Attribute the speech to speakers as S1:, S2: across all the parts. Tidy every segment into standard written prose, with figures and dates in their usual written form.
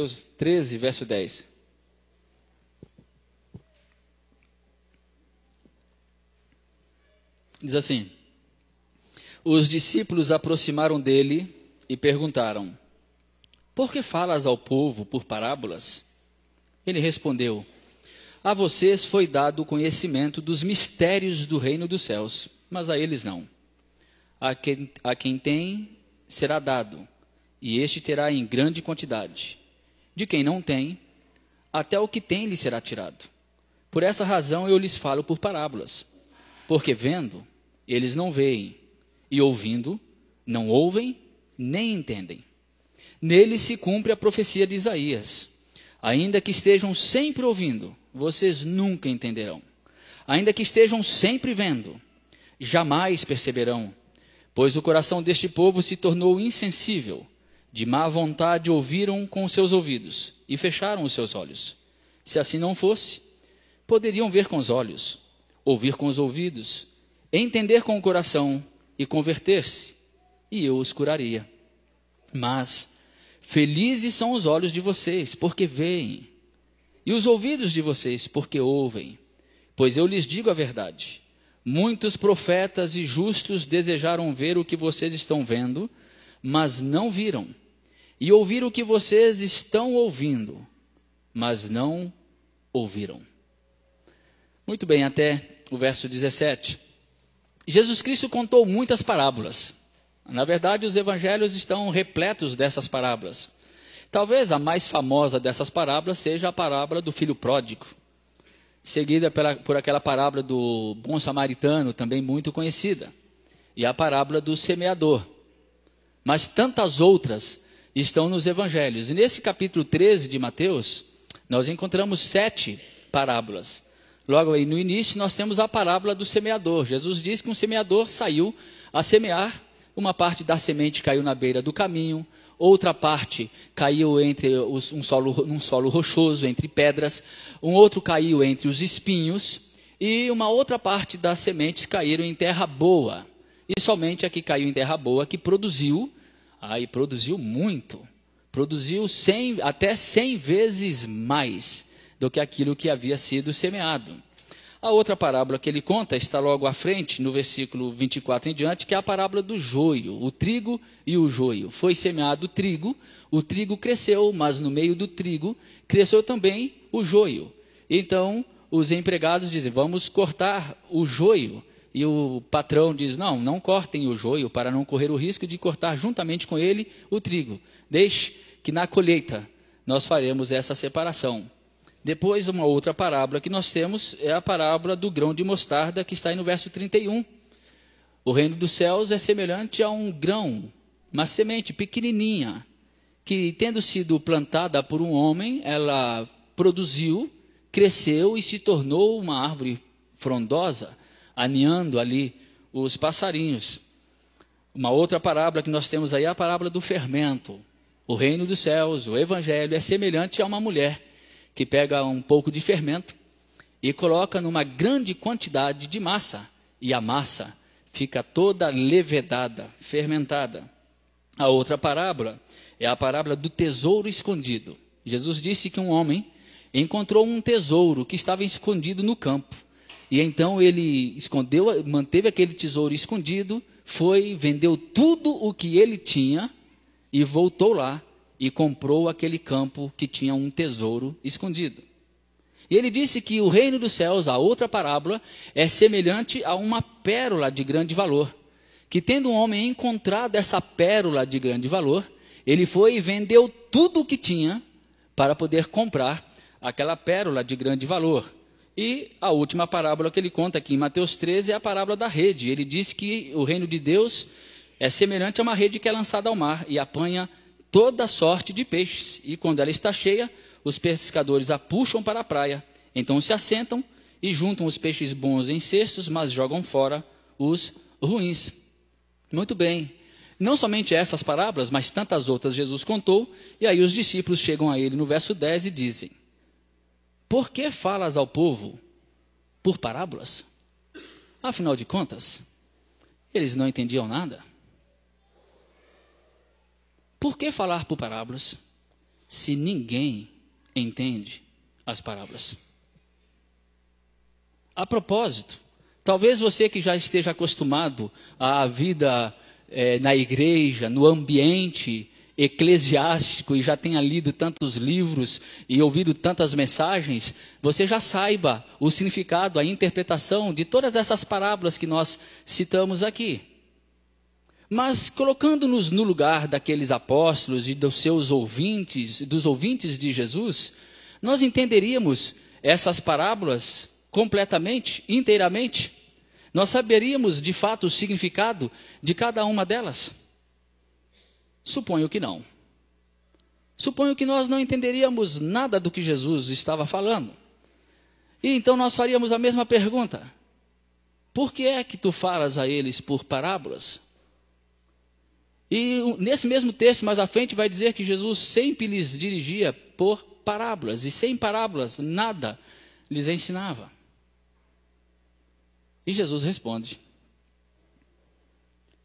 S1: Mateus 13, verso 10. Diz assim: os discípulos aproximaram dele e perguntaram: por que falas ao povo por parábolas? Ele respondeu: a vocês foi dado o conhecimento dos mistérios do reino dos céus, mas a eles não. A quem tem, será dado, e este terá em grande quantidade. De quem não tem, até o que tem lhe será tirado. Por essa razão eu lhes falo por parábolas, porque vendo, eles não veem, e ouvindo, não ouvem, nem entendem. Nele se cumpre a profecia de Isaías: ainda que estejam sempre ouvindo, vocês nunca entenderão. Ainda que estejam sempre vendo, jamais perceberão. Pois o coração deste povo se tornou insensível. De má vontade ouviram com os seus ouvidos e fecharam os seus olhos. Se assim não fosse, poderiam ver com os olhos, ouvir com os ouvidos, entender com o coração e converter-se, e eu os curaria. Mas felizes são os olhos de vocês, porque veem, e os ouvidos de vocês, porque ouvem. Pois eu lhes digo a verdade: muitos profetas e justos desejaram ver o que vocês estão vendo, mas não viram, e ouvir o que vocês estão ouvindo, mas não ouviram. Muito bem, até o verso 17. Jesus Cristo contou muitas parábolas. Na verdade, os evangelhos estão repletos dessas parábolas. Talvez a mais famosa dessas parábolas seja a parábola do filho pródigo, seguida por aquela parábola do bom samaritano, também muito conhecida, e a parábola do semeador. Mas tantas outras estão nos evangelhos. E nesse capítulo 13 de Mateus, nós encontramos 7 parábolas. Logo aí no início, nós temos a parábola do semeador. Jesus diz que um semeador saiu a semear, uma parte da semente caiu na beira do caminho, outra parte caiu num solo rochoso, entre pedras, um outro caiu entre os espinhos, e uma outra parte das sementes caíram em terra boa. E somente a que caiu em terra boa, que produziu, e produziu muito, produziu até 100 vezes mais do que aquilo que havia sido semeado. A outra parábola que ele conta está logo à frente, no versículo 24 em diante, que é a parábola do joio, o trigo e o joio. Foi semeado o trigo cresceu, mas no meio do trigo cresceu também o joio. Então, os empregados dizem: vamos cortar o joio. E o patrão diz: não cortem o joio, para não correr o risco de cortar juntamente com ele o trigo. Deixe que na colheita nós faremos essa separação. Depois, uma outra parábola que nós temos é a parábola do grão de mostarda, que está aí no verso 31. O reino dos céus é semelhante a um grão, uma semente pequenininha, que tendo sido plantada por um homem, ela produziu, cresceu e se tornou uma árvore frondosa, aninhando ali os passarinhos. Uma outra parábola que nós temos aí é a parábola do fermento. O reino dos céus, o evangelho, é semelhante a uma mulher que pega um pouco de fermento e coloca numa grande quantidade de massa, e a massa fica toda levedada, fermentada. A outra parábola é a parábola do tesouro escondido. Jesus disse que um homem encontrou um tesouro que estava escondido no campo, e então ele manteve aquele tesouro escondido, vendeu tudo o que ele tinha e voltou lá e comprou aquele campo que tinha um tesouro escondido. E ele disse que o reino dos céus, a outra parábola, é semelhante a uma pérola de grande valor, que tendo um homem encontrado essa pérola de grande valor, ele foi e vendeu tudo o que tinha para poder comprar aquela pérola de grande valor. E a última parábola que ele conta aqui em Mateus 13 é a parábola da rede. Ele diz que o reino de Deus é semelhante a uma rede que é lançada ao mar e apanha toda sorte de peixes, e quando ela está cheia, os pescadores a puxam para a praia. Então se assentam e juntam os peixes bons em cestos, mas jogam fora os ruins. Muito bem. Não somente essas parábolas, mas tantas outras Jesus contou, e aí os discípulos chegam a ele no verso 10 e dizem: por que falas ao povo por parábolas? Afinal de contas, eles não entendiam nada. Por que falar por parábolas? se ninguém entende as parábolas? A propósito, talvez você que já esteja acostumado à vida na igreja, no ambiente eclesiástico, e já tenha lido tantos livros e ouvido tantas mensagens, você já saiba o significado, a interpretação de todas essas parábolas que nós citamos aqui. Mas colocando-nos no lugar daqueles apóstolos e dos seus ouvintes, dos ouvintes de Jesus, nós entenderíamos essas parábolas completamente, inteiramente? Nós saberíamos de fato o significado de cada uma delas? Suponho que não. Suponho que nós não entenderíamos nada do que Jesus estava falando. E então nós faríamos a mesma pergunta: por que é que tu falas a eles por parábolas? E nesse mesmo texto, mais à frente, vai dizer que Jesus sempre lhes dirigia por parábolas, e sem parábolas nada lhes ensinava. E Jesus responde.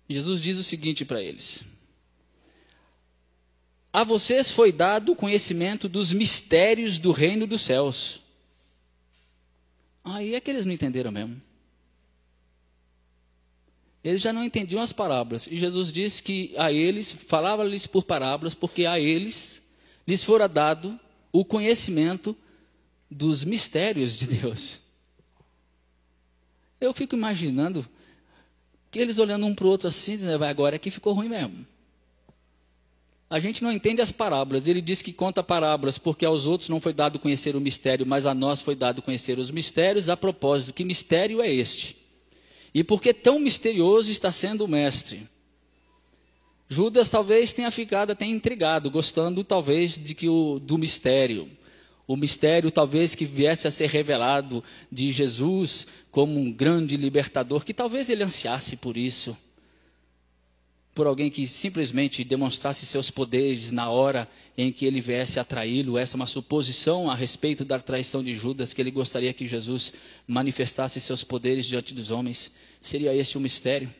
S1: Jesus diz o seguinte para eles: a vocês foi dado o conhecimento dos mistérios do reino dos céus. Aí é que eles não entenderam mesmo. Eles já não entendiam as parábolas. E Jesus disse que a eles, falava-lhes por parábolas, porque a eles lhes fora dado o conhecimento dos mistérios de Deus. Eu fico imaginando que eles olhando um para o outro assim, dizendo: agora aqui ficou ruim mesmo. A gente não entende as parábolas. Ele diz que conta parábolas porque aos outros não foi dado conhecer o mistério, mas a nós foi dado conhecer os mistérios. A propósito, que mistério é este? E por que tão misterioso está sendo o mestre? Judas talvez tenha ficado até intrigado, gostando talvez do mistério. O mistério talvez que viesse a ser revelado de Jesus como um grande libertador, que talvez ele ansiasse por isso. Por alguém que simplesmente demonstrasse seus poderes na hora em que ele viesse a traí-lo. Essa é uma suposição a respeito da traição de Judas, que ele gostaria que Jesus manifestasse seus poderes diante dos homens. Seria esse o mistério?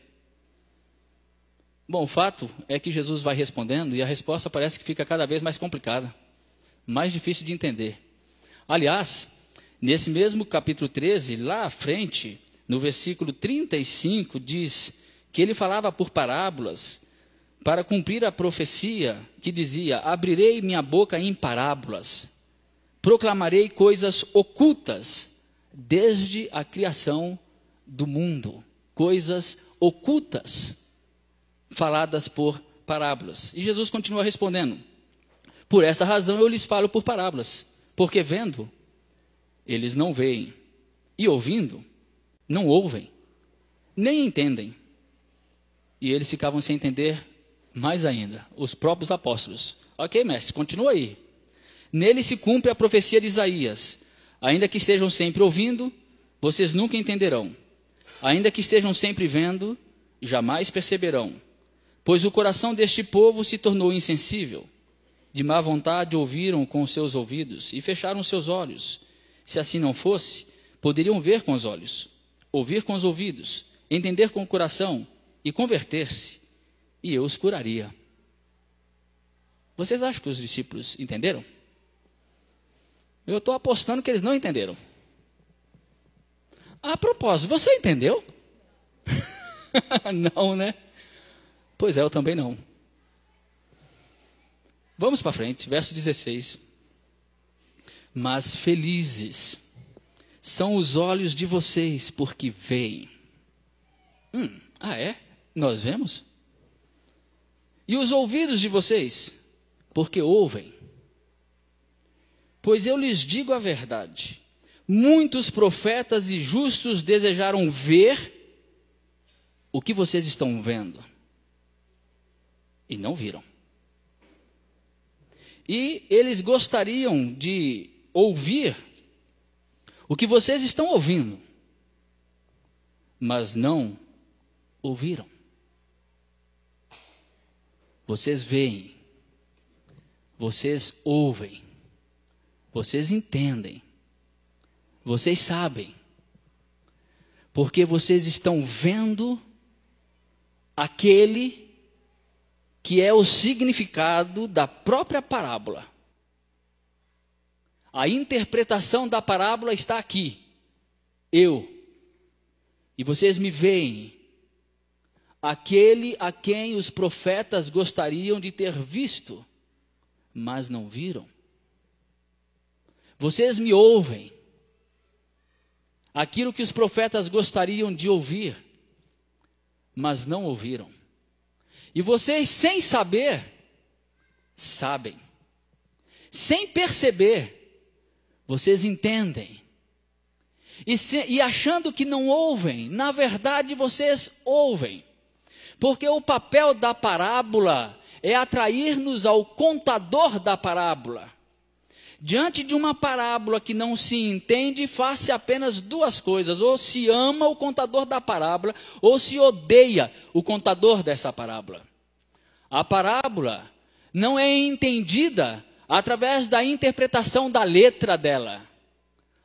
S1: Bom, o fato é que Jesus vai respondendo e a resposta parece que fica cada vez mais complicada, mais difícil de entender. Aliás, nesse mesmo capítulo 13, lá à frente, no versículo 35, diz que ele falava por parábolas para cumprir a profecia que dizia: abrirei minha boca em parábolas, proclamarei coisas ocultas desde a criação do mundo. Coisas ocultas, faladas por parábolas. E Jesus continua respondendo: por esta razão eu lhes falo por parábolas, porque vendo, eles não veem, e ouvindo, não ouvem, nem entendem. E eles ficavam sem entender mais ainda, os próprios apóstolos. Ok, mestre, continua aí. Nele se cumpre a profecia de Isaías: ainda que estejam sempre ouvindo, vocês nunca entenderão. Ainda que estejam sempre vendo, jamais perceberão. Pois o coração deste povo se tornou insensível. De má vontade ouviram com os seus ouvidos e fecharam seus olhos. Se assim não fosse, poderiam ver com os olhos, ouvir com os ouvidos, entender com o coração e converter-se, e eu os curaria. Vocês acham que os discípulos entenderam? Eu estou apostando que eles não entenderam. A propósito, você entendeu? Não, né? Pois é, eu também não. Vamos para frente, verso 16. Mas felizes são os olhos de vocês, porque veem. É? Nós vemos? E os ouvidos de vocês, porque ouvem. Pois eu lhes digo a verdade: muitos profetas e justos desejaram ver o que vocês estão vendo, e não viram. E eles gostariam de ouvir o que vocês estão ouvindo, mas não ouviram. Vocês veem, vocês ouvem, vocês entendem, vocês sabem, porque vocês estão vendo aquele que é o significado da própria parábola. A interpretação da parábola está aqui. Eu. E vocês me veem. Aquele a quem os profetas gostariam de ter visto, mas não viram. Vocês me ouvem. Aquilo que os profetas gostariam de ouvir, mas não ouviram. E vocês, sem saber, sabem. Sem perceber, vocês entendem. E achando que não ouvem, na verdade vocês ouvem. Porque o papel da parábola é atrair-nos ao contador da parábola. Diante de uma parábola que não se entende, faz-se apenas duas coisas: ou se ama o contador da parábola, ou se odeia o contador dessa parábola. A parábola não é entendida através da interpretação da letra dela.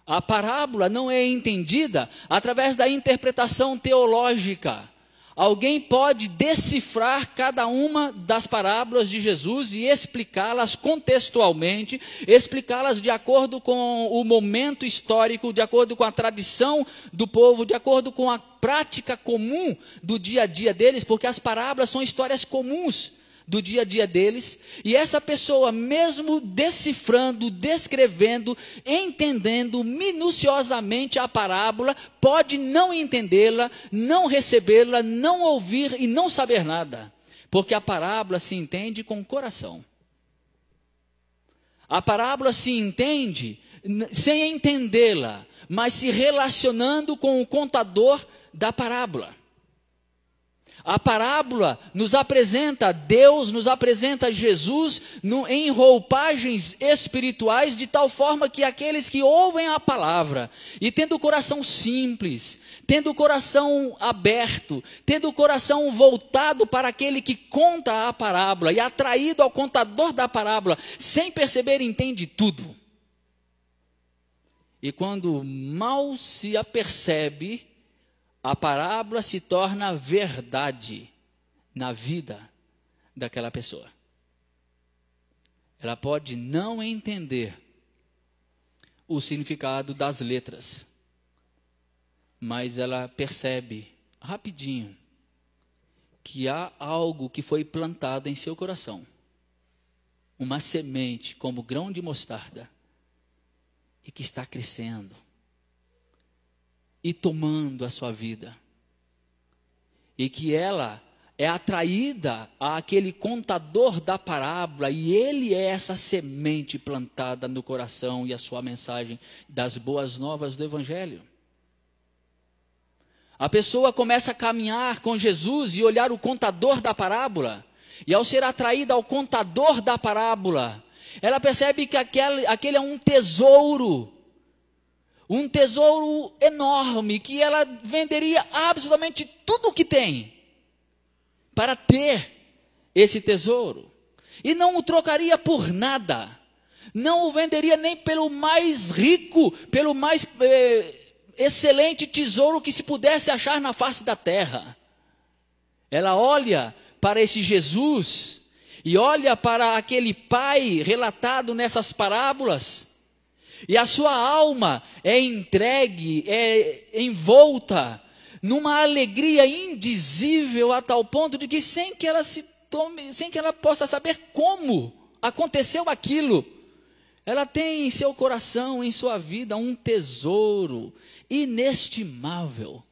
S1: A parábola não é entendida através da interpretação teológica. Alguém pode decifrar cada uma das parábolas de Jesus e explicá-las contextualmente, explicá-las de acordo com o momento histórico, de acordo com a tradição do povo, de acordo com a prática comum do dia a dia deles, porque as parábolas são histórias comuns do dia a dia deles, e essa pessoa, mesmo decifrando, descrevendo, entendendo minuciosamente a parábola, pode não entendê-la, não recebê-la, não ouvir e não saber nada, porque a parábola se entende com o coração. A parábola se entende sem entendê-la, mas se relacionando com o contador da parábola. A parábola nos apresenta Deus, nos apresenta Jesus em roupagens espirituais, de tal forma que aqueles que ouvem a palavra e tendo o coração simples, tendo o coração aberto, tendo o coração voltado para aquele que conta a parábola e atraído ao contador da parábola, sem perceber, entende tudo. E quando mal se apercebe, a parábola se torna verdade na vida daquela pessoa. Ela pode não entender o significado das letras, mas ela percebe rapidinho que há algo que foi plantado em seu coração, uma semente como grão de mostarda, e que está crescendo e tomando a sua vida, e que ela é atraída àquele contador da parábola, e ele é essa semente plantada no coração e a sua mensagem das boas novas do Evangelho. A pessoa começa a caminhar com Jesus e olhar o contador da parábola, e ao ser atraída ao contador da parábola, ela percebe que aquele é um tesouro enorme, que ela venderia absolutamente tudo o que tem para ter esse tesouro, e não o trocaria por nada, não o venderia nem pelo mais rico, pelo mais excelente tesouro que se pudesse achar na face da terra. Ela olha para esse Jesus e olha para aquele pai relatado nessas parábolas, e a sua alma é entregue, é envolta numa alegria indizível, a tal ponto de que sem que ela possa saber como aconteceu aquilo, ela tem em seu coração, em sua vida, um tesouro inestimável,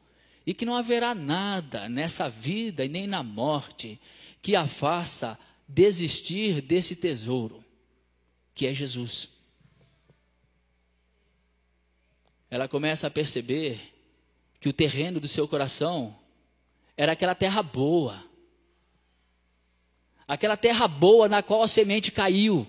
S1: e que não haverá nada nessa vida e nem na morte que a faça desistir desse tesouro, que é Jesus. Ela começa a perceber que o terreno do seu coração era aquela terra boa. Aquela terra boa na qual a semente caiu.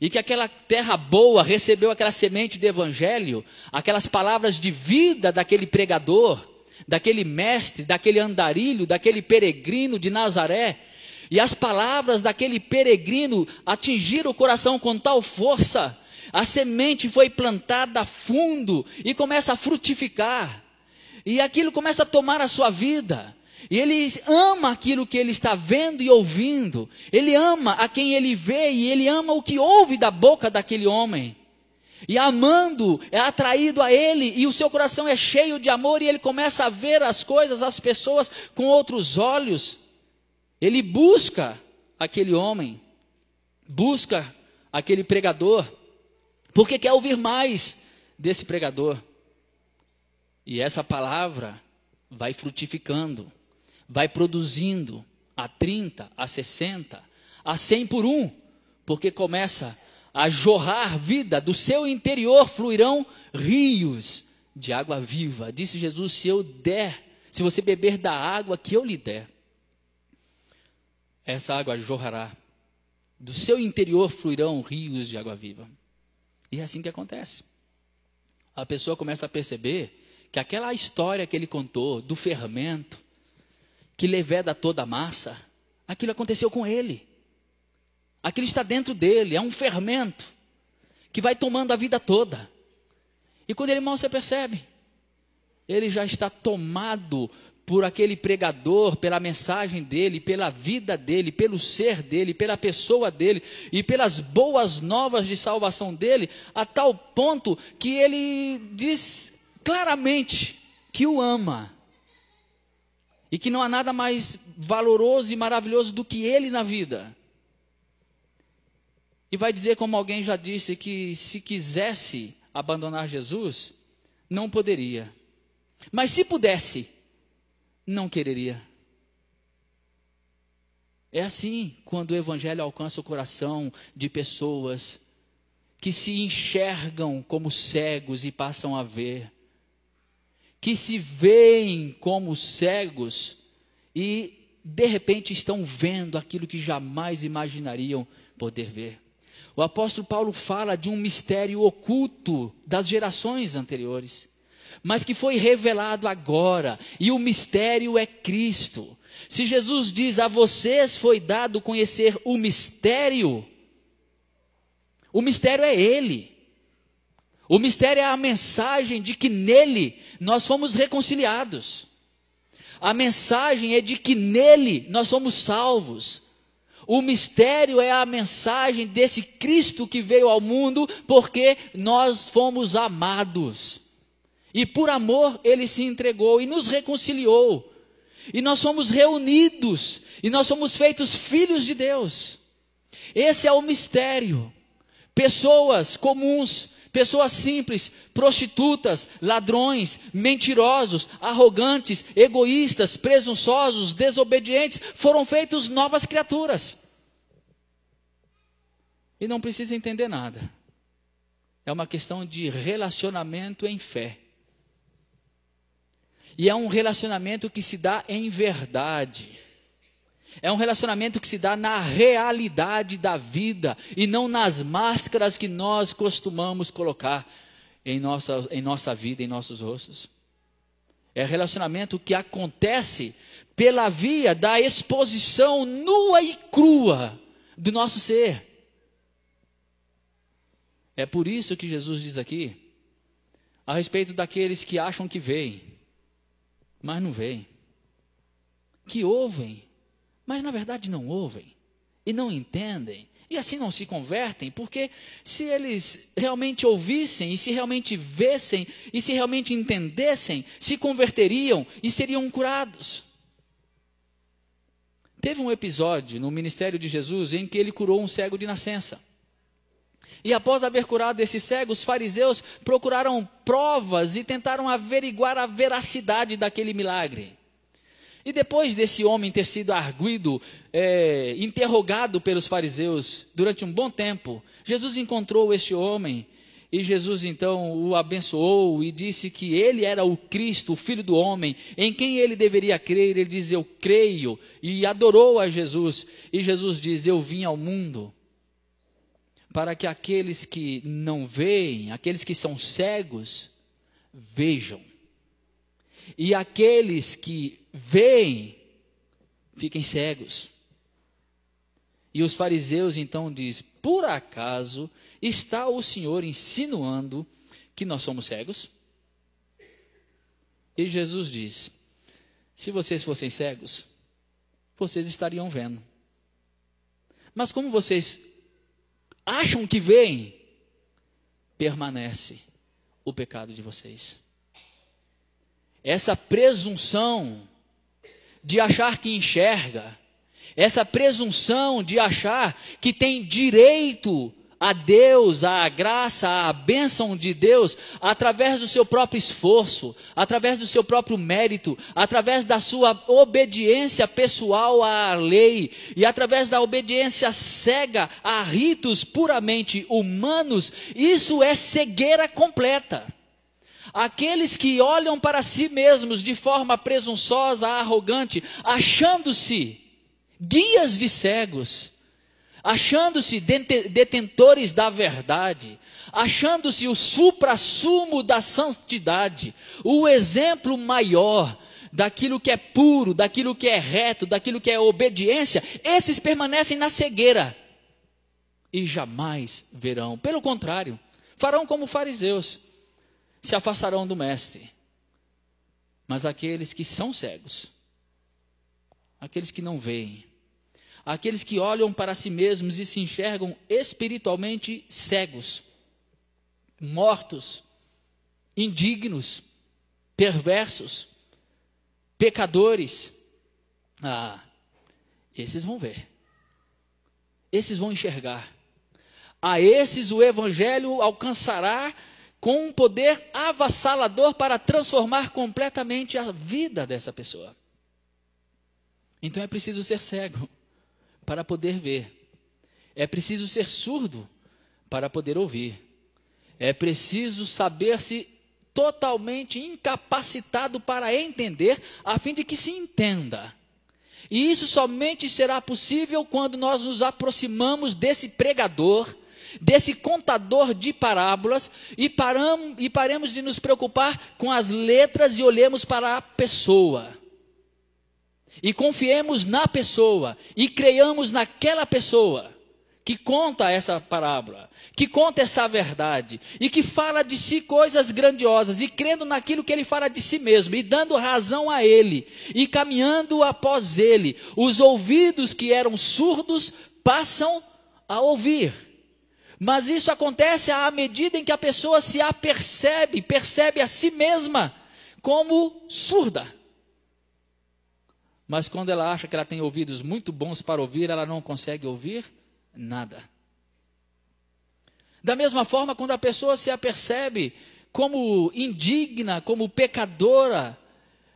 S1: E que aquela terra boa recebeu aquela semente do Evangelho, aquelas palavras de vida daquele pregador, daquele mestre, daquele andarilho, daquele peregrino de Nazaré. E as palavras daquele peregrino atingiram o coração com tal força. A semente foi plantada a fundo e começa a frutificar. E aquilo começa a tomar a sua vida. E ele ama aquilo que ele está vendo e ouvindo. Ele ama a quem ele vê, e ele ama o que ouve da boca daquele homem. E amando, é atraído a ele, e o seu coração é cheio de amor, e ele começa a ver as coisas, as pessoas com outros olhos. Ele busca aquele homem, busca aquele pregador, porque quer ouvir mais desse pregador. E essa palavra vai frutificando, vai produzindo a 30, a 60, a 100 por um, porque começa a jorrar vida, do seu interior fluirão rios de água viva. Disse Jesus: se você beber da água que eu lhe der, essa água jorrará. Do seu interior fluirão rios de água viva. E é assim que acontece. A pessoa começa a perceber que aquela história que ele contou, do fermento, que leveda toda a massa, aquilo aconteceu com ele. Aquilo está dentro dele, é um fermento que vai tomando a vida toda. E quando ele mal se percebe, ele já está tomado por aquele pregador, pela mensagem dele, pela vida dele, pelo ser dele, pela pessoa dele e pelas boas novas de salvação dele, a tal ponto que ele diz claramente que o ama e que não há nada mais valoroso e maravilhoso do que ele na vida. E vai dizer, como alguém já disse, que se quisesse abandonar Jesus, não poderia. Mas se pudesse, não quereria. É assim quando o evangelho alcança o coração de pessoas que se enxergam como cegos e passam a ver, que se veem como cegos e de repente estão vendo aquilo que jamais imaginariam poder ver. O apóstolo Paulo fala de um mistério oculto das gerações anteriores, mas que foi revelado agora, e o mistério é Cristo. Se Jesus diz: a vocês foi dado conhecer o mistério é Ele. O mistério é a mensagem de que nele nós fomos reconciliados. A mensagem é de que nele nós somos salvos. O mistério é a mensagem desse Cristo que veio ao mundo porque nós fomos amados. E por amor ele se entregou e nos reconciliou. E nós somos reunidos e nós somos feitos filhos de Deus. Esse é o mistério. Pessoas comuns, pessoas simples, prostitutas, ladrões, mentirosos, arrogantes, egoístas, presunçosos, desobedientes, foram feitos novas criaturas. E não precisa entender nada. É uma questão de relacionamento em fé. E é um relacionamento que se dá em verdade. É um relacionamento que se dá na realidade da vida e não nas máscaras que nós costumamos colocar em nossa vida, em nossos rostos. É relacionamento que acontece pela via da exposição nua e crua do nosso ser. É por isso que Jesus diz aqui, a respeito daqueles que acham que veem, mas não veem. Que ouvem, mas na verdade não ouvem. E não entendem. E assim não se convertem, porque se eles realmente ouvissem, e se realmente vissem, e se realmente entendessem, se converteriam e seriam curados. Teve um episódio no ministério de Jesus em que ele curou um cego de nascença. E após haver curado esse cego, os fariseus procuraram provas e tentaram averiguar a veracidade daquele milagre. E depois desse homem ter sido arguido, interrogado pelos fariseus durante um bom tempo, Jesus encontrou este homem e Jesus então o abençoou e disse que ele era o Cristo, o Filho do homem, em quem ele deveria crer. Ele diz: eu creio, e adorou a Jesus. E Jesus diz: eu vim ao mundo para que aqueles que não veem, aqueles que são cegos, vejam. E aqueles que veem, fiquem cegos. E os fariseus então dizem: por acaso está o Senhor insinuando que nós somos cegos? E Jesus diz: se vocês fossem cegos, vocês estariam vendo. Mas como vocês acham que veem, permanece o pecado de vocês. Essa presunção de achar que enxerga, essa presunção de achar que tem direito a Deus, a graça, a bênção de Deus, através do seu próprio esforço, através do seu próprio mérito, através da sua obediência pessoal à lei, e através da obediência cega a ritos puramente humanos, isso é cegueira completa. Aqueles que olham para si mesmos de forma presunçosa, arrogante, achando-se guias de cegos, achando-se detentores da verdade, achando-se o suprassumo da santidade, o exemplo maior daquilo que é puro, daquilo que é reto, daquilo que é obediência, esses permanecem na cegueira e jamais verão. Pelo contrário, farão como fariseus, se afastarão do mestre. Mas aqueles que são cegos, aqueles que não veem, aqueles que olham para si mesmos e se enxergam espiritualmente cegos, mortos, indignos, perversos, pecadores, esses vão ver, esses vão enxergar. A esses o Evangelho alcançará com um poder avassalador para transformar completamente a vida dessa pessoa. Então é preciso ser cego para poder ver. É preciso ser surdo para poder ouvir. É preciso saber-se totalmente incapacitado para entender, a fim de que se entenda. E isso somente será possível quando nós nos aproximamos desse pregador, desse contador de parábolas, e paremos de nos preocupar com as letras e olhemos para a pessoa. E confiemos na pessoa, e creiamos naquela pessoa que conta essa parábola, que conta essa verdade, e que fala de si coisas grandiosas, e crendo naquilo que ele fala de si mesmo, e dando razão a ele, e caminhando após ele, os ouvidos que eram surdos passam a ouvir. Mas isso acontece à medida em que a pessoa se apercebe, percebe a si mesma como surda. Mas quando ela acha que ela tem ouvidos muito bons para ouvir, ela não consegue ouvir nada. Da mesma forma, quando a pessoa se apercebe como indigna, como pecadora,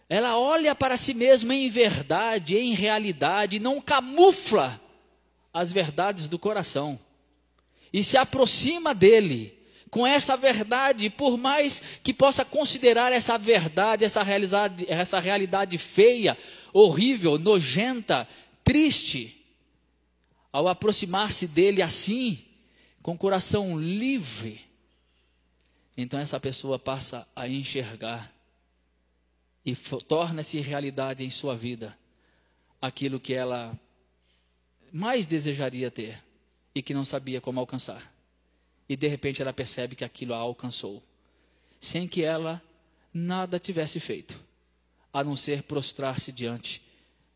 S1: ela olha para si mesma em verdade, em realidade, não camufla as verdades do coração. E se aproxima dele com essa verdade, por mais que possa considerar essa verdade, essa realidade feia, horrível, nojenta, triste, ao aproximar-se dele assim, com o coração livre, então essa pessoa passa a enxergar e torna-se realidade em sua vida aquilo que ela mais desejaria ter e que não sabia como alcançar. E de repente ela percebe que aquilo a alcançou, sem que ela nada tivesse feito, a não ser prostrar-se diante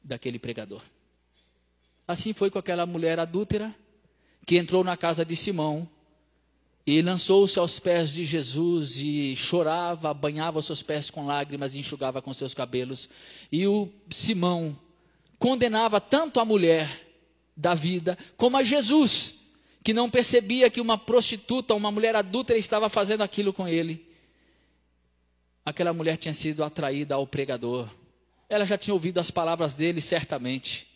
S1: daquele pregador. Assim foi com aquela mulher adúltera, que entrou na casa de Simão, e lançou-se aos pés de Jesus, e chorava, banhava os seus pés com lágrimas, e enxugava com seus cabelos. E o Simão condenava tanto a mulher da vida, como a Jesus, que não percebia que uma prostituta, uma mulher adúltera estava fazendo aquilo com ele. Aquela mulher tinha sido atraída ao pregador. Ela já tinha ouvido as palavras dele, certamente.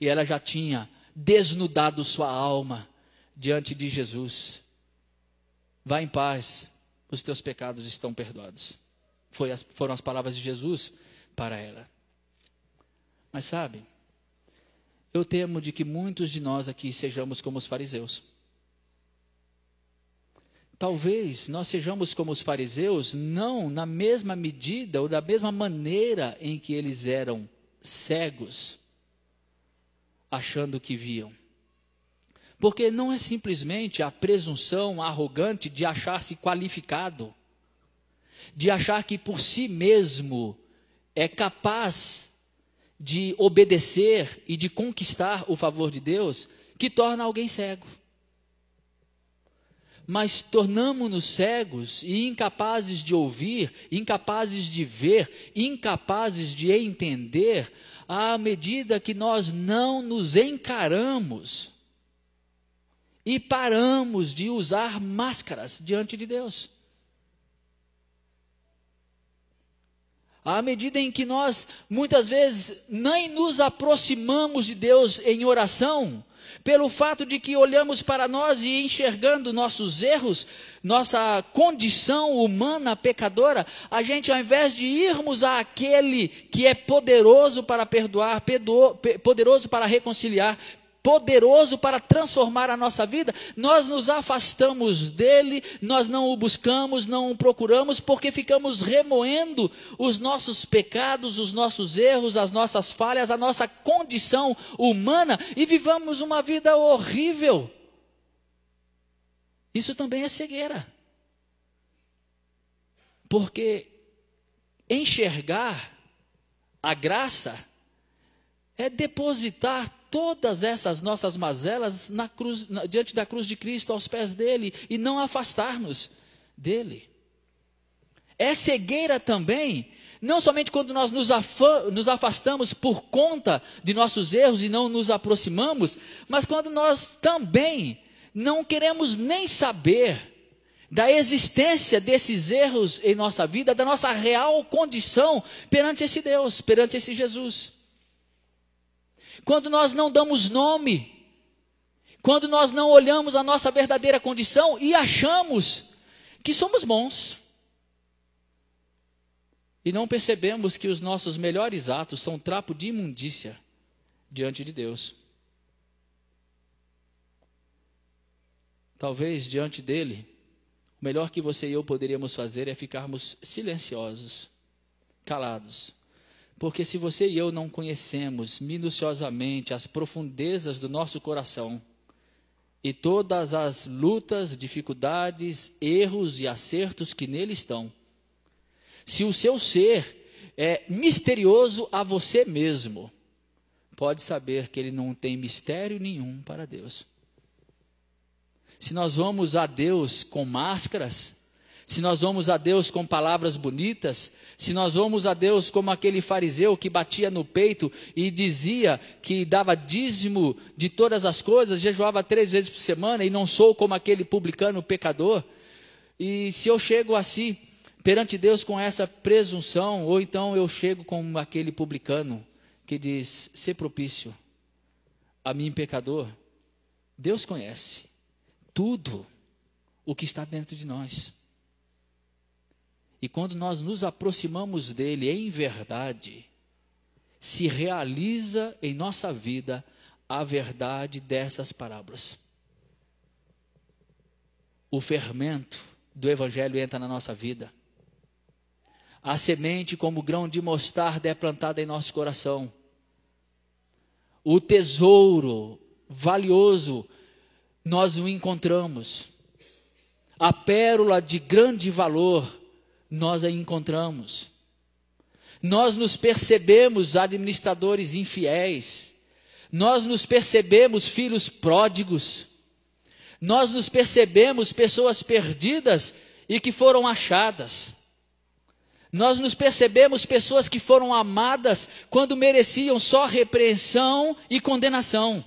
S1: E ela já tinha desnudado sua alma diante de Jesus. Vá em paz, os teus pecados estão perdoados. Foram as palavras de Jesus para ela. Mas sabe, eu temo de que muitos de nós aqui sejamos como os fariseus. Talvez nós sejamos como os fariseus, não na mesma medida ou da mesma maneira em que eles eram cegos, achando que viam. Porque não é simplesmente a presunção arrogante de achar-se qualificado, de achar que por si mesmo é capaz de obedecer e de conquistar o favor de Deus, que torna alguém cego. mas tornamo-nos cegos e incapazes de ouvir, incapazes de ver, incapazes de entender, à medida que nós não nos encaramos e paramos de usar máscaras diante de Deus. À medida em que nós, muitas vezes, nem nos aproximamos de Deus em oração, pelo fato de que olhamos para nós e enxergando nossos erros, nossa condição humana pecadora, a gente, ao invés de irmos àquele que é poderoso para perdoar, poderoso para reconciliar, poderoso para transformar a nossa vida, nós nos afastamos dele, nós não o buscamos, não o procuramos, porque ficamos remoendo os nossos pecados, os nossos erros, as nossas falhas, a nossa condição humana e vivamos uma vida horrível. Isso também é cegueira. Porque enxergar a graça é depositar todas essas nossas mazelas na cruz, diante da cruz de Cristo, aos pés dele, e não afastar-nos dele. É cegueira também, não somente quando nós nos afastamos por conta de nossos erros e não nos aproximamos, mas quando nós também não queremos nem saber da existência desses erros em nossa vida, da nossa real condição perante esse Deus, perante esse Jesus. Quando nós não damos nome, quando nós não olhamos a nossa verdadeira condição e achamos que somos bons, e não percebemos que os nossos melhores atos são trapo de imundícia diante de Deus. Talvez diante dele, o melhor que você e eu poderíamos fazer é ficarmos silenciosos, calados. Porque se você e eu não conhecemos minuciosamente as profundezas do nosso coração e todas as lutas, dificuldades, erros e acertos que nele estão, se o seu ser é misterioso a você mesmo, pode saber que ele não tem mistério nenhum para Deus. Se nós vamos a Deus com máscaras, se nós vamos a Deus com palavras bonitas, se nós vamos a Deus como aquele fariseu que batia no peito e dizia que dava dízimo de todas as coisas, jejuava 3 vezes por semana e não sou como aquele publicano pecador, e se eu chego assim perante Deus com essa presunção, ou então eu chego como aquele publicano que diz, ser propício a mim pecador, Deus conhece tudo o que está dentro de nós. E quando nós nos aproximamos dele em verdade, se realiza em nossa vida a verdade dessas parábolas. O fermento do evangelho entra na nossa vida. A semente como grão de mostarda é plantada em nosso coração. O tesouro valioso nós o encontramos. A pérola de grande valor nós a encontramos. Nós nos percebemos administradores infiéis. Nós nos percebemos filhos pródigos. Nós nos percebemos pessoas perdidas e que foram achadas. Nós nos percebemos pessoas que foram amadas quando mereciam só repreensão e condenação.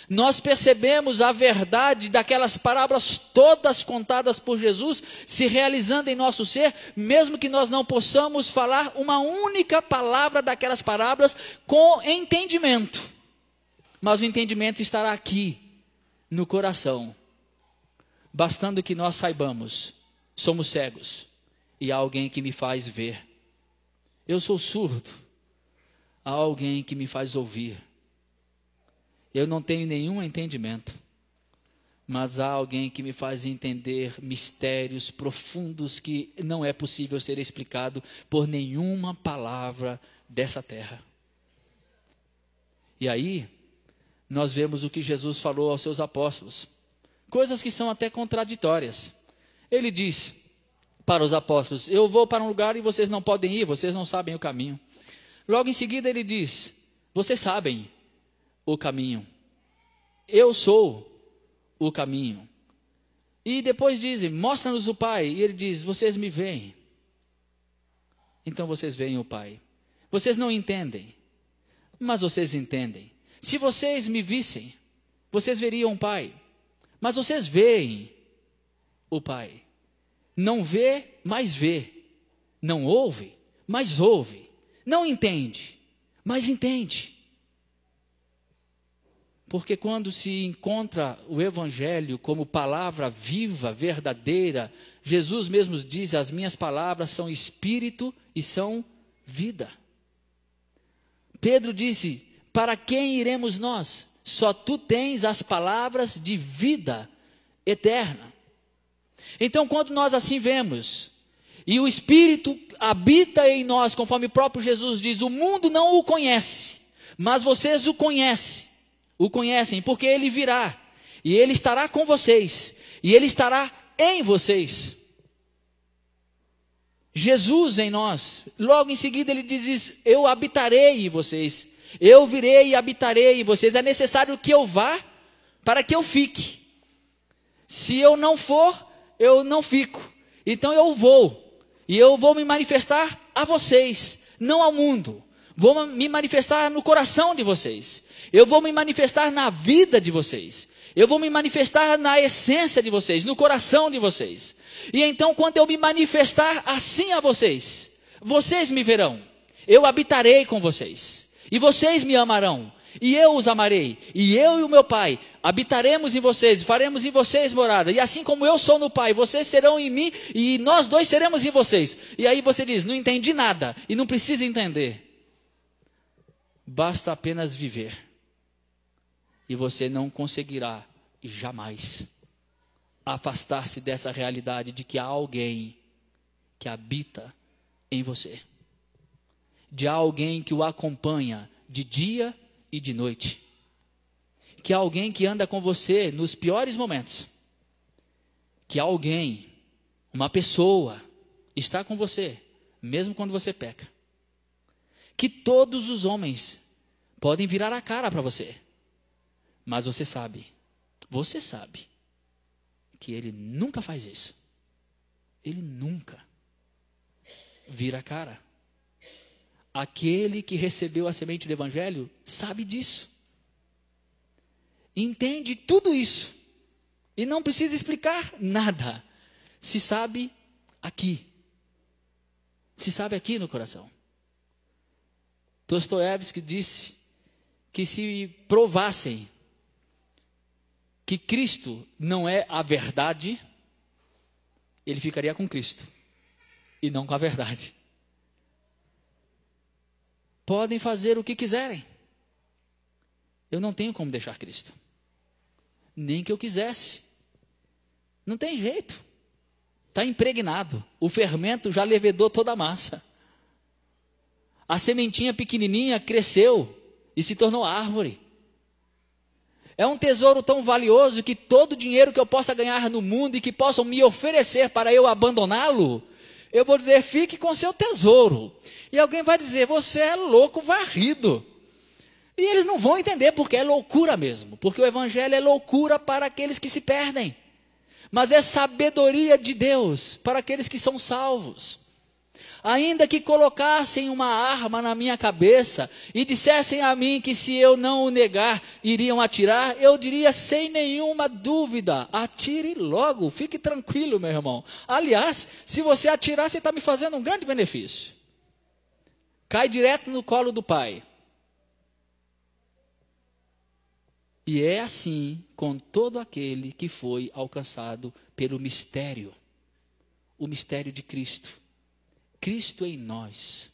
S1: Nós percebemos a verdade daquelas parábolas todas contadas por Jesus se realizando em nosso ser, mesmo que nós não possamos falar uma única palavra daquelas parábolas com entendimento. Mas o entendimento estará aqui, no coração. Bastando que nós saibamos, somos cegos e há alguém que me faz ver. Eu sou surdo, há alguém que me faz ouvir. Eu não tenho nenhum entendimento, mas há alguém que me faz entender mistérios profundos que não é possível ser explicado por nenhuma palavra dessa terra. E aí, nós vemos o que Jesus falou aos seus apóstolos, coisas que são até contraditórias. Ele diz para os apóstolos, eu vou para um lugar e vocês não podem ir, vocês não sabem o caminho. Logo em seguida ele diz, vocês sabem o caminho. Eu sou o caminho. E depois dizem, mostra-nos o Pai. E ele diz, vocês me veem. Então vocês veem o Pai. Vocês não entendem, mas vocês entendem. Se vocês me vissem, vocês veriam o Pai. Mas vocês veem o Pai. Não vê, mas vê. Não ouve, mas ouve. Não entende, mas entende. Porque quando se encontra o Evangelho como palavra viva, verdadeira, Jesus mesmo diz, as minhas palavras são espírito e são vida. Pedro disse, para quem iremos nós? Só tu tens as palavras de vida eterna. Então, quando nós assim vemos, e o Espírito habita em nós, conforme o próprio Jesus diz, o mundo não o conhece, mas vocês o conhecem, porque ele virá, e ele estará com vocês, e ele estará em vocês. Jesus em nós, logo em seguida ele diz, eu habitarei em vocês, eu virei e habitarei em vocês, é necessário que eu vá, para que eu fique. Se eu não for, eu não fico, então eu vou, e eu vou me manifestar a vocês, não ao mundo, vou me manifestar no coração de vocês, eu vou me manifestar na vida de vocês, eu vou me manifestar na essência de vocês, no coração de vocês. E então, quando eu me manifestar assim a vocês, vocês me verão, eu habitarei com vocês, e vocês me amarão, e eu os amarei, e eu e o meu Pai habitaremos em vocês, faremos em vocês morada, e assim como eu sou no Pai, vocês serão em mim, e nós dois seremos em vocês. E aí você diz, não entendi nada, e não precisa entender, basta apenas viver, e você não conseguirá jamais afastar-se dessa realidade de que há alguém que habita em você, de alguém que o acompanha de dia e de noite, que há alguém que anda com você nos piores momentos, que há alguém, uma pessoa, está com você, mesmo quando você peca, que todos os homens podem virar a cara para você, mas você sabe que ele nunca faz isso. Ele nunca vira a cara. Aquele que recebeu a semente do Evangelho sabe disso. Entende tudo isso. E não precisa explicar nada. Se sabe aqui. Se sabe aqui no coração. Dostoiévski disse que se provassem que Cristo não é a verdade, ele ficaria com Cristo e não com a verdade. Podem fazer o que quiserem, eu não tenho como deixar Cristo, nem que eu quisesse, não tem jeito, está impregnado, o fermento já levedou toda a massa, a sementinha pequenininha cresceu e se tornou árvore. É um tesouro tão valioso que todo o dinheiro que eu possa ganhar no mundo e que possam me oferecer para eu abandoná-lo, eu vou dizer, fique com seu tesouro. E alguém vai dizer, você é louco varrido. E eles não vão entender porque é loucura mesmo. Porque o Evangelho é loucura para aqueles que se perdem. Mas é sabedoria de Deus para aqueles que são salvos. Ainda que colocassem uma arma na minha cabeça e dissessem a mim que se eu não o negar, iriam atirar, eu diria sem nenhuma dúvida, atire logo, fique tranquilo, meu irmão. Aliás, se você atirar, você está me fazendo um grande benefício. Cai direto no colo do Pai. E é assim com todo aquele que foi alcançado pelo mistério, o mistério de Cristo. Cristo em nós,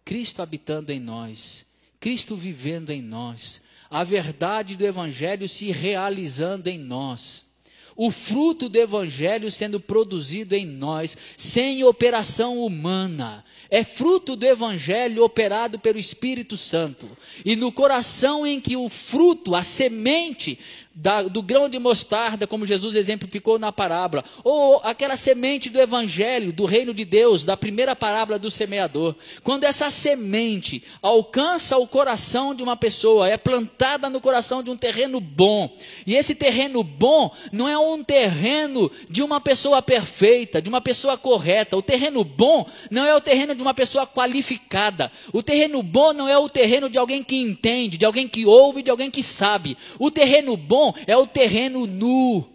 S1: Cristo habitando em nós, Cristo vivendo em nós, a verdade do Evangelho se realizando em nós, o fruto do Evangelho sendo produzido em nós, sem operação humana, é fruto do Evangelho operado pelo Espírito Santo, e no coração em que o fruto, a semente, do grão de mostarda, como Jesus exemplificou na parábola, ou aquela semente do evangelho, do reino de Deus, da primeira parábola do semeador. Quando essa semente alcança o coração de uma pessoa, é plantada no coração de um terreno bom, e esse terreno bom não é um terreno de uma pessoa perfeita, de uma pessoa correta. O terreno bom não é o terreno de uma pessoa qualificada. O terreno bom não é o terreno de alguém que entende, de alguém que ouve, de alguém que sabe. O terreno bom é o terreno nu.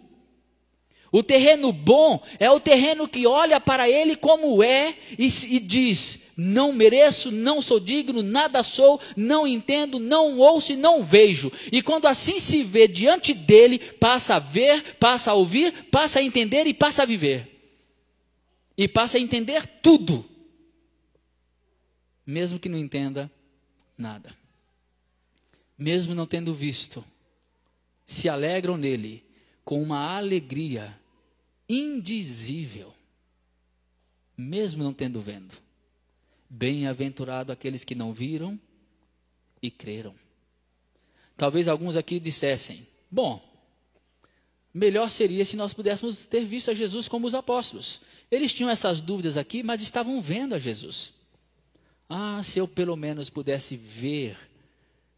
S1: O terreno bom é o terreno que olha para ele como é e diz: não mereço, não sou digno, nada sou, não entendo, não ouço e não vejo. E quando assim se vê diante dele, passa a ver, passa a ouvir, passa a entender e passa a viver. E passa a entender tudo, mesmo que não entenda nada. Mesmo não tendo visto, se alegram nele com uma alegria indizível, mesmo não tendo vendo. Bem-aventurado aqueles que não viram e creram. Talvez alguns aqui dissessem: bom, melhor seria se nós pudéssemos ter visto a Jesus como os apóstolos. Eles tinham essas dúvidas aqui, mas estavam vendo a Jesus. Ah, se eu pelo menos pudesse ver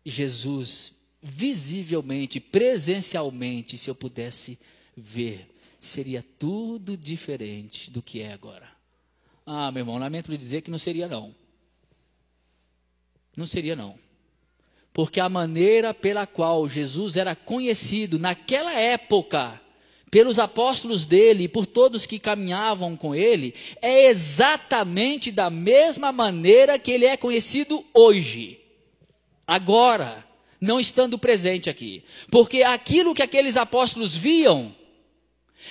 S1: Jesus visivelmente, presencialmente, se eu pudesse ver, seria tudo diferente do que é agora. Ah, meu irmão, lamento lhe dizer que não seria não. Não seria não. Porque a maneira pela qual Jesus era conhecido naquela época, pelos apóstolos dele e por todos que caminhavam com ele, é exatamente da mesma maneira que ele é conhecido hoje. Agora, não estando presente aqui. Porque aquilo que aqueles apóstolos viam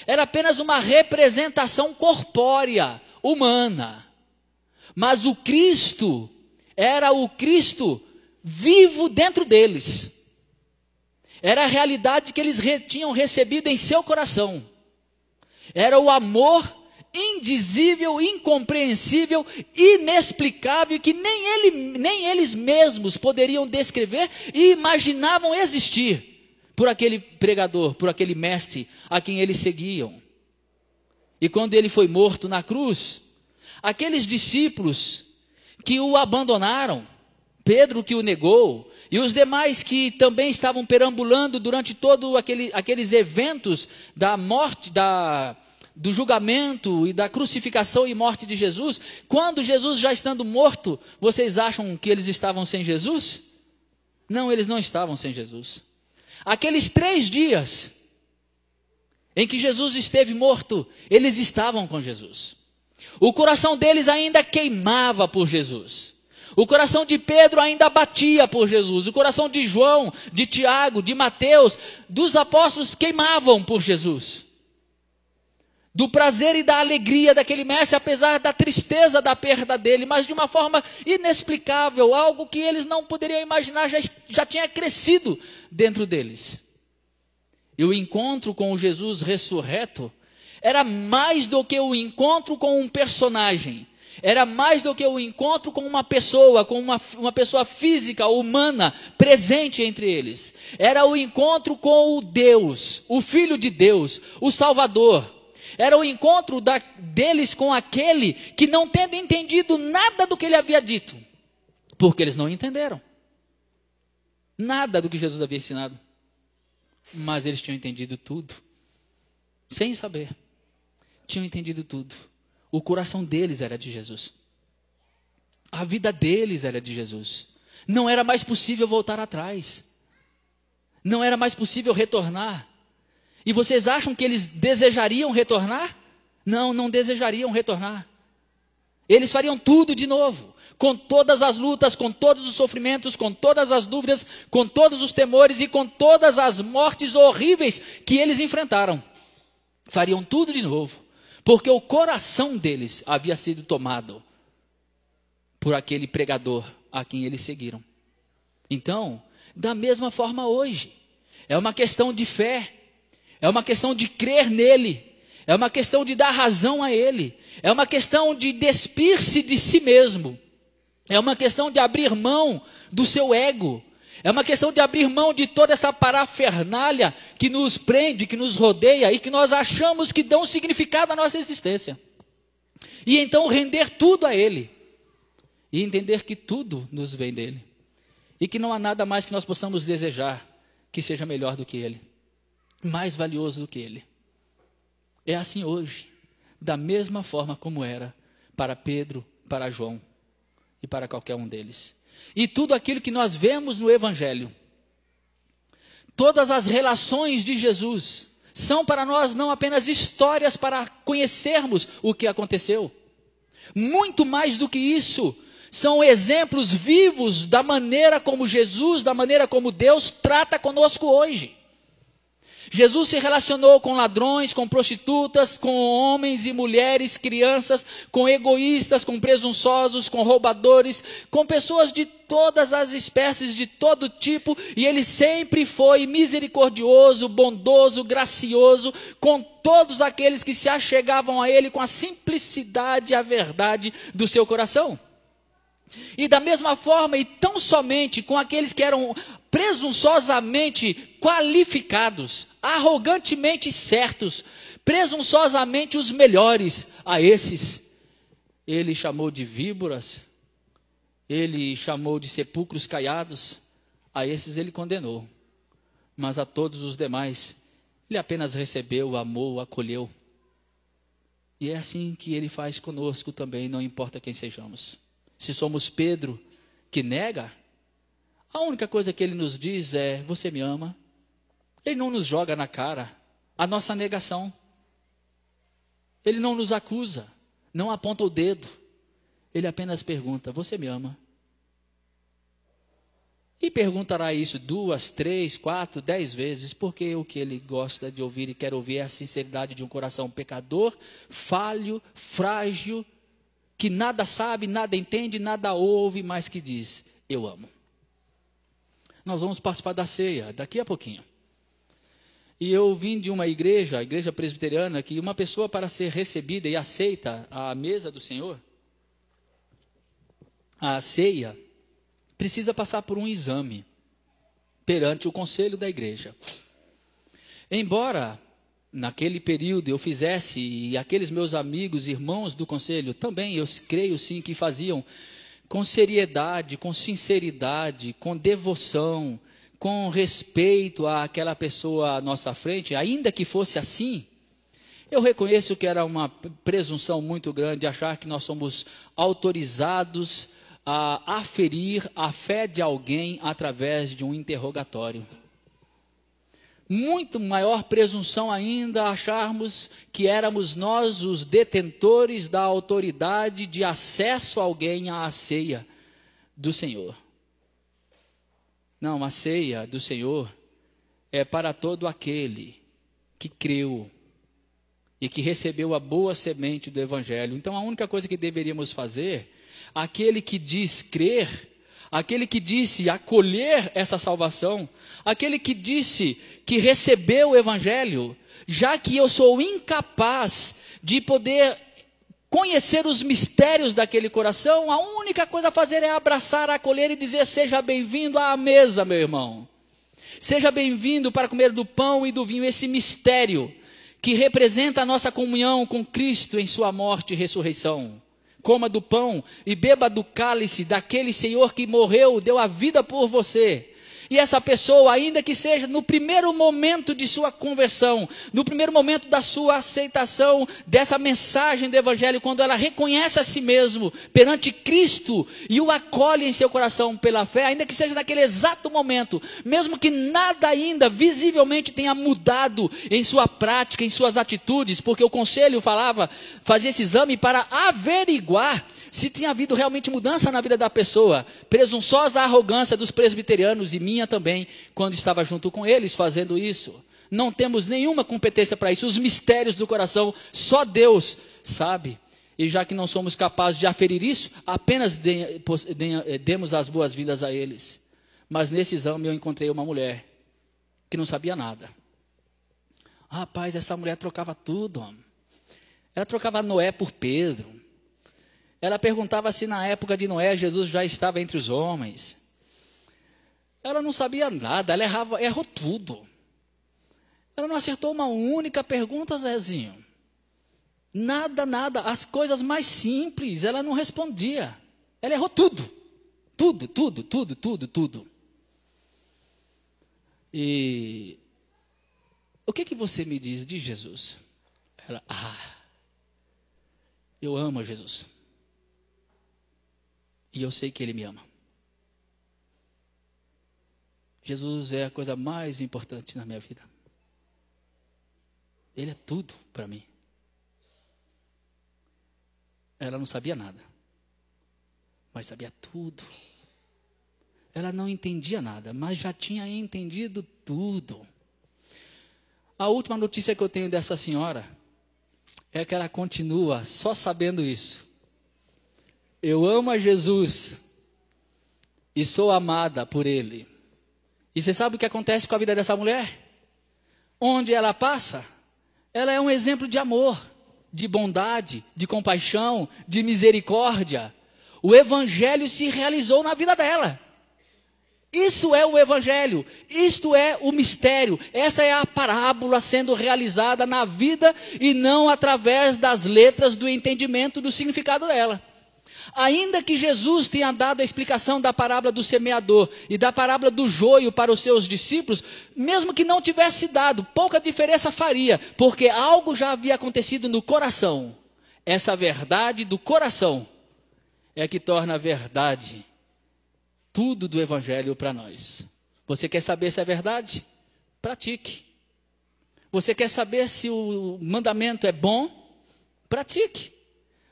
S1: era apenas uma representação corpórea, humana. Mas o Cristo era o Cristo vivo dentro deles. Era a realidade que eles tinham recebido em seu coração. Era o amor indizível, incompreensível, inexplicável, que nem eles mesmos poderiam descrever e imaginavam existir por aquele pregador, por aquele mestre a quem eles seguiam. E quando ele foi morto na cruz, aqueles discípulos que o abandonaram, Pedro que o negou, e os demais que também estavam perambulando durante todos aqueles eventos da morte, do julgamento e da crucificação e morte de Jesus, quando Jesus já estando morto, vocês acham que eles estavam sem Jesus? Não, eles não estavam sem Jesus. Aqueles 3 dias em que Jesus esteve morto, eles estavam com Jesus. O coração deles ainda queimava por Jesus. O coração de Pedro ainda batia por Jesus. O coração de João, de Tiago, de Mateus, dos apóstolos queimavam por Jesus. Do prazer e da alegria daquele mestre, apesar da tristeza da perda dele, mas de uma forma inexplicável, algo que eles não poderiam imaginar, já tinha crescido dentro deles. E o encontro com o Jesus ressurreto era mais do que o encontro com um personagem, era mais do que o encontro com uma pessoa, com uma pessoa física, humana, presente entre eles. Era o encontro com o Deus, o Filho de Deus, o Salvador. Era o encontro deles com aquele que, não tendo entendido nada do que ele havia dito, porque eles não entenderam nada do que Jesus havia ensinado, mas eles tinham entendido tudo, sem saber, tinham entendido tudo. O coração deles era de Jesus, a vida deles era de Jesus. Não era mais possível voltar atrás, não era mais possível retornar. E vocês acham que eles desejariam retornar? Não, não desejariam retornar. Eles fariam tudo de novo, com todas as lutas, com todos os sofrimentos, com todas as dúvidas, com todos os temores e com todas as mortes horríveis que eles enfrentaram. Fariam tudo de novo, porque o coração deles havia sido tomado por aquele pregador a quem eles seguiram. Então, da mesma forma hoje, é uma questão de fé. É uma questão de crer nele, é uma questão de dar razão a ele, é uma questão de despir-se de si mesmo, é uma questão de abrir mão do seu ego, É uma questão de abrir mão de toda essa parafernália que nos prende, que nos rodeia e que nós achamos que dão significado à nossa existência. E então render tudo a Ele. E entender que tudo nos vem dEle. E que não há nada mais que nós possamos desejar que seja melhor do que Ele. Mais valioso do que Ele. É assim hoje. Da mesma forma como era para Pedro, para João e para qualquer um deles. E tudo aquilo que nós vemos no Evangelho, todas as relações de Jesus, são para nós não apenas histórias para conhecermos o que aconteceu. Muito mais do que isso, são exemplos vivos da maneira como Jesus, da maneira como Deus trata conosco hoje. Jesus se relacionou com ladrões, com prostitutas, com homens e mulheres, crianças, com egoístas, com presunçosos, com roubadores, com pessoas de todas as espécies, de todo tipo, e ele sempre foi misericordioso, bondoso, gracioso, com todos aqueles que se achegavam a ele com a simplicidade e a verdade do seu coração. E da mesma forma, e tão somente com aqueles que eram presunçosamente qualificados, arrogantemente certos, presunçosamente os melhores, a esses ele chamou de víboras, ele chamou de sepulcros caiados, a esses ele condenou, mas a todos os demais ele apenas recebeu, amou, acolheu. E é assim que ele faz conosco também, não importa quem sejamos. Se somos Pedro, que nega, a única coisa que ele nos diz é: você me ama. Ele não nos joga na cara a nossa negação. Ele não nos acusa, não aponta o dedo. Ele apenas pergunta: você me ama? E perguntará isso 2, 3, 4, 10 vezes, porque o que ele gosta de ouvir e quer ouvir é a sinceridade de um coração pecador, falho, frágil, que nada sabe, nada entende, nada ouve, mas que diz: eu amo. Nós vamos participar da ceia daqui a pouquinho. E eu vim de uma igreja, a igreja presbiteriana, que uma pessoa para ser recebida e aceita à mesa do Senhor, a ceia, precisa passar por um exame perante o conselho da igreja. Embora naquele período eu fizesse, e aqueles meus amigos, irmãos do conselho, também eu creio sim que faziam com seriedade, com sinceridade, com devoção, com respeito àquela pessoa à nossa frente, ainda que fosse assim, eu reconheço que era uma presunção muito grande achar que nós somos autorizados a aferir a fé de alguém através de um interrogatório. Muito maior presunção ainda acharmos que éramos nós os detentores da autoridade de acesso a alguém à ceia do Senhor. Não, a ceia do Senhor é para todo aquele que creu e que recebeu a boa semente do Evangelho. Então a única coisa que deveríamos fazer, aquele que diz crer, aquele que disse acolher essa salvação, aquele que disse que recebeu o Evangelho, já que eu sou incapaz de poder conhecer os mistérios daquele coração, a única coisa a fazer é abraçar, acolher e dizer: seja bem-vindo à mesa, meu irmão. Seja bem-vindo para comer do pão e do vinho, esse mistério que representa a nossa comunhão com Cristo em sua morte e ressurreição. Coma do pão e beba do cálice daquele Senhor que morreu, deu a vida por você. E essa pessoa, ainda que seja no primeiro momento de sua conversão, no primeiro momento da sua aceitação dessa mensagem do Evangelho, quando ela reconhece a si mesmo perante Cristo e o acolhe em seu coração pela fé, ainda que seja naquele exato momento, mesmo que nada ainda visivelmente tenha mudado em sua prática, em suas atitudes, porque o conselho fazia esse exame para averiguar se tinha havido realmente mudança na vida da pessoa. Presunçosa arrogância dos presbiterianos e minha também, quando estava junto com eles fazendo isso. Não temos nenhuma competência para isso. Os mistérios do coração, só Deus sabe. E já que não somos capazes de aferir isso, apenas demos as boas-vindas a eles. Mas nesse exame eu encontrei uma mulher que não sabia nada. Rapaz, essa mulher trocava tudo, homem. Ela trocava Noé por Pedro. Ela perguntava se na época de Noé Jesus já estava entre os homens. Ela não sabia nada, ela errou tudo. Ela não acertou uma única pergunta, Zezinho. Nada, nada. As coisas mais simples, ela não respondia. Ela errou tudo. Tudo, tudo, tudo, tudo, tudo. E o que você me diz de Jesus? Ela, eu amo Jesus. E eu sei que Ele me ama. Jesus é a coisa mais importante na minha vida. Ele é tudo para mim. Ela não sabia nada, mas sabia tudo. Ela não entendia nada, mas já tinha entendido tudo. A última notícia que eu tenho dessa senhora é que ela continua só sabendo isso. Eu amo a Jesus e sou amada por Ele. E você sabe o que acontece com a vida dessa mulher? Onde ela passa, ela é um exemplo de amor, de bondade, de compaixão, de misericórdia. O Evangelho se realizou na vida dela. Isso é o Evangelho, isto é o mistério, essa é a parábola sendo realizada na vida e não através das letras do entendimento do significado dela. Ainda que Jesus tenha dado a explicação da parábola do semeador e da parábola do joio para os seus discípulos, mesmo que não tivesse dado, pouca diferença faria, porque algo já havia acontecido no coração. Essa verdade do coração é que torna a verdade tudo do Evangelho para nós. Você quer saber se é verdade? Pratique. Você quer saber se o mandamento é bom? Pratique.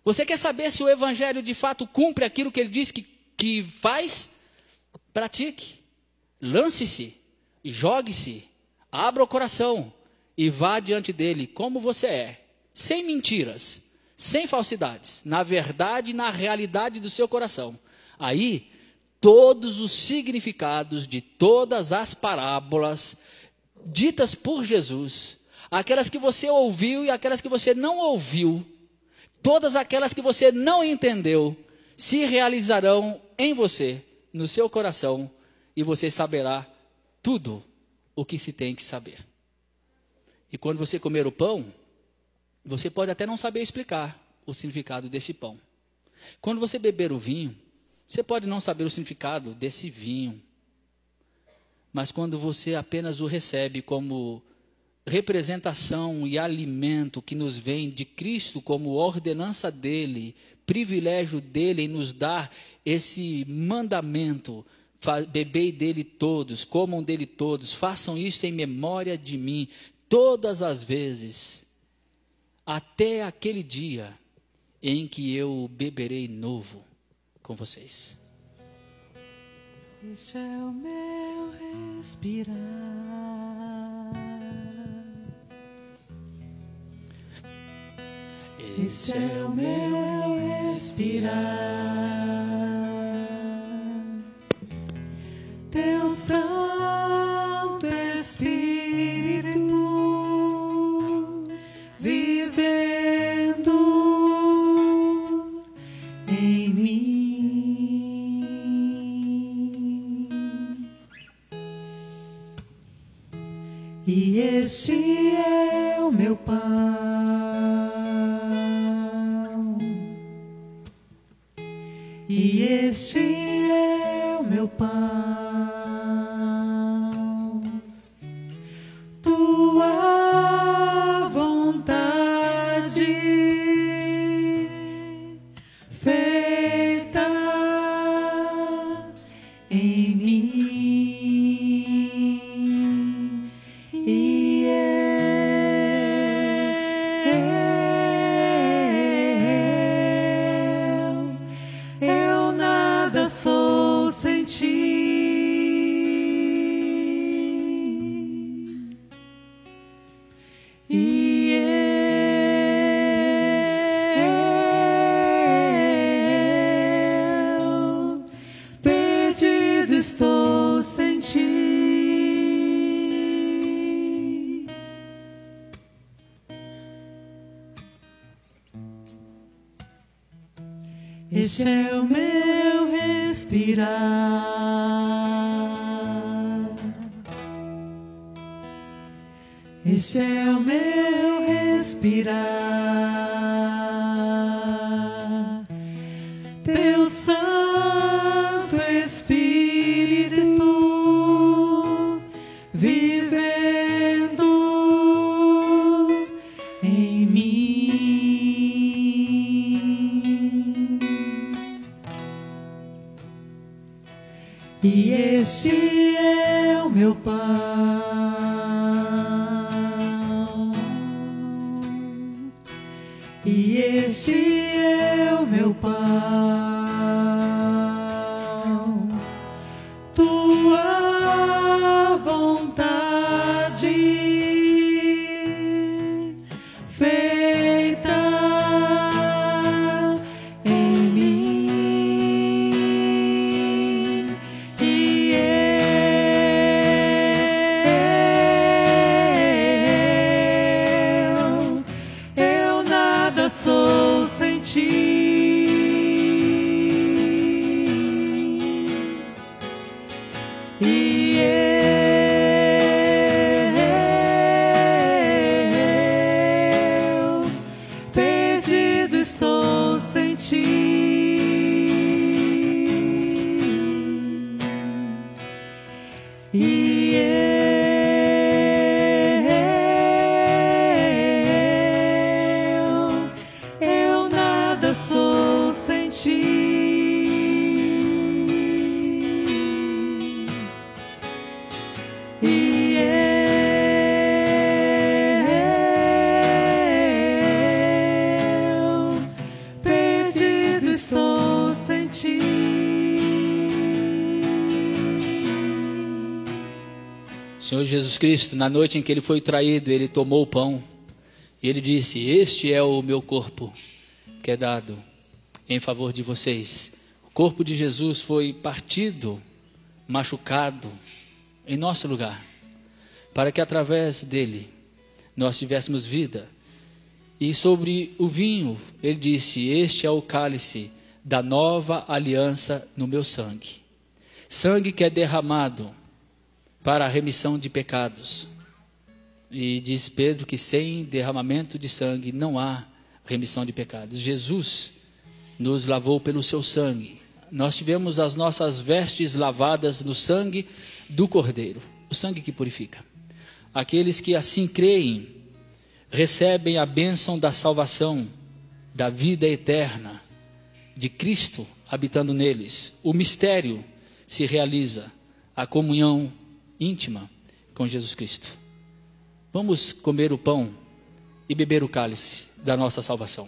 S1: Você quer saber se o Evangelho de fato cumpre aquilo que ele diz que faz? Pratique. Lance-se, jogue-se, abra o coração e vá diante dele como você é, sem mentiras, sem falsidades, na verdade e na realidade do seu coração. Aí, todos os significados de todas as parábolas ditas por Jesus, aquelas que você ouviu e aquelas que você não ouviu, todas aquelas que você não entendeu, se realizarão em você, no seu coração, e você saberá tudo o que se tem que saber. E quando você comer o pão, você pode até não saber explicar o significado desse pão. Quando você beber o vinho, você pode não saber o significado desse vinho. Mas quando você apenas o recebe como representação e alimento que nos vem de Cristo como ordenança dele, privilégio dele em nos dar esse mandamento, bebei dele todos, comam dele todos, façam isso em memória de mim, todas as vezes, até aquele dia em que eu beberei novo com vocês.
S2: Esse é o meu respirar. Esse é o meu respirar. Teu Santo Espírito vivendo em mim. E este é o meu pão. E este é o meu pão, tua vontade feita em mim. E eu nada sou sem ti. E eu perdido estou sem ti. Este é o meu respirar. Este é o meu respirar, teu Santo Espírito vivendo em mim. E este é o meu pão, e este é o meu pão, tua vontade feita em mim. E eu nada sou sem ti. E eu perdido estou sem ti. E eu nada sou sem ti. E eu perdido estou sem ti.
S1: Senhor Jesus Cristo, na noite em que ele foi traído, ele tomou o pão e ele disse: este é o meu corpo que é dado em favor de vocês. O corpo de Jesus foi partido, machucado em nosso lugar, para que através dele nós tivéssemos vida. E sobre o vinho, ele disse: este é o cálice da nova aliança no meu sangue. Sangue que é derramado para a remissão de pecados. E diz Pedro que sem derramamento de sangue não há remissão de pecados. Jesus nos lavou pelo seu sangue. Nós tivemos as nossas vestes lavadas no sangue do Cordeiro, o sangue que purifica. Aqueles que assim creem, recebem a bênção da salvação, da vida eterna, de Cristo habitando neles. O mistério se realiza, a comunhão íntima com Jesus Cristo. Vamos comer o pão e beber o cálice da nossa salvação.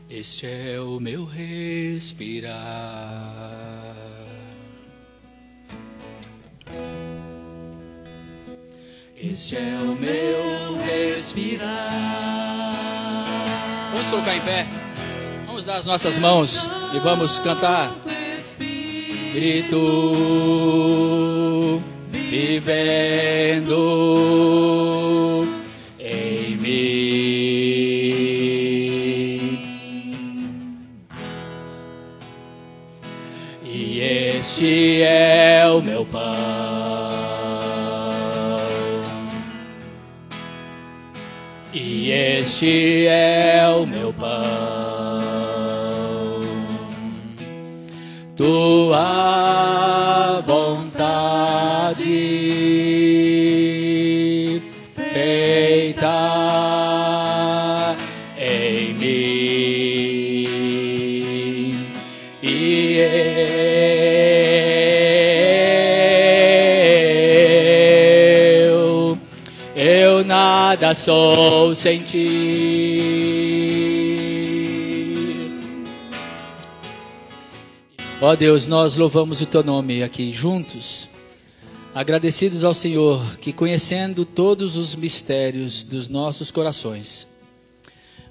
S1: Este é o meu respirar, este é o meu respirar. Vamos colocar em pé, vamos dar as nossas mãos e vamos cantar. Espírito vivendo em mim. E este é o meu pão, e este é o meu pão, tua vontade feita em mim. E nada sou sem ti. Ó Deus, nós louvamos o teu nome aqui juntos, agradecidos ao Senhor que, conhecendo todos os mistérios dos nossos corações,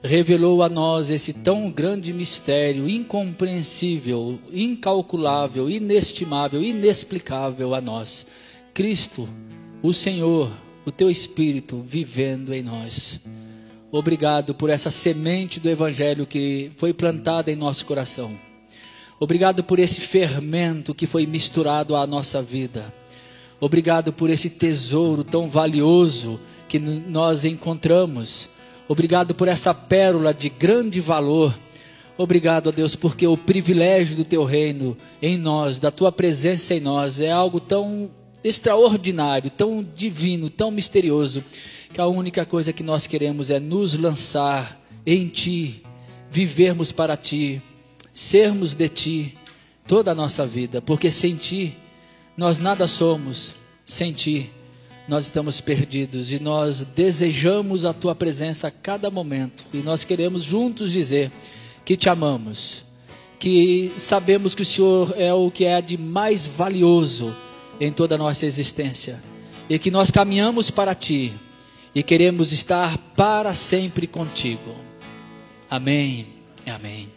S1: revelou a nós esse tão grande mistério, incompreensível, incalculável, inestimável, inexplicável a nós. Cristo, o Senhor, o teu Espírito vivendo em nós. Obrigado por essa semente do Evangelho que foi plantada em nosso coração. Obrigado por esse fermento que foi misturado à nossa vida. Obrigado por esse tesouro tão valioso que nós encontramos. Obrigado por essa pérola de grande valor. Obrigado, ó Deus, porque o privilégio do teu reino em nós, da tua presença em nós, é algo tão extraordinário, tão divino, tão misterioso, que a única coisa que nós queremos é nos lançar em ti, vivermos para ti, sermos de ti toda a nossa vida, porque sem ti nós nada somos, sem ti nós estamos perdidos, e nós desejamos a tua presença a cada momento, e nós queremos juntos dizer que te amamos, que sabemos que o Senhor é o que é de mais valioso em toda a nossa existência, e que nós caminhamos para ti e queremos estar para sempre contigo. Amém e amém.